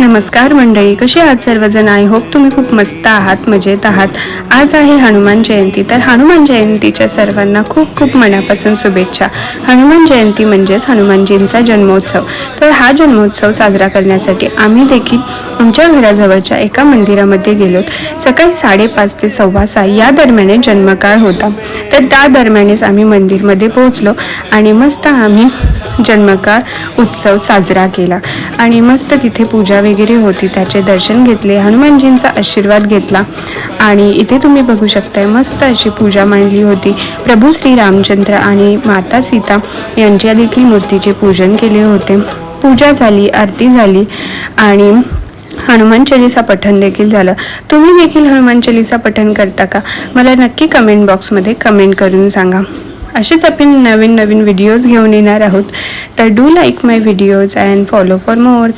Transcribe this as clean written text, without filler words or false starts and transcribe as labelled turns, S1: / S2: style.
S1: नमस्कार मंडळी, कशी आहात सर्वजण? आय होप तुम्ही खूप मस्त आहात, मजेत आहात. आज आहे हनुमान जयंती. तर हनुमान जयंतीच्या सर्वांना खूप खूप मनापासून शुभेच्छा. हनुमान जयंती म्हणजेच हनुमानजींचा जन्मोत्सव. तर हा जन्मोत्सव साजरा करण्यासाठी आम्ही देखील आमच्या घराजवळच्या एका मंदिरामध्ये गेलोत. सकाळी 5:30 ते 6:15 या दरम्याने जन्मकाळ होता. तर त्या दरम्यानच आम्ही मंदिरमध्ये पोहोचलो आणि मस्त आम्ही जन्मकाळ उत्सव साजरा केला आणि मस्त तिथे पूजा वगैरे होती, त्याचे दर्शन घेतले, हनुमानजींचा आशीर्वाद घेतला. आणि इथे तुम्ही बघू शकताय मस्त अशी पूजा मांडली होती. प्रभू श्री रामचंद्र आणि माता सीता यांच्या देखील मूर्तीचे पूजन केले होते. पूजा झाली, आरती झाली आणि हनुमान चालीसा पठण देखील झालं. तुम्ही देखील हनुमान चालीसा पठण करता का? मला नक्की कमेंट बॉक्समध्ये कमेंट करून सांगा. असेच आपण नवीन नवीन व्हिडिओज घेऊन येणार आहोत. तर do like my videos and follow for more.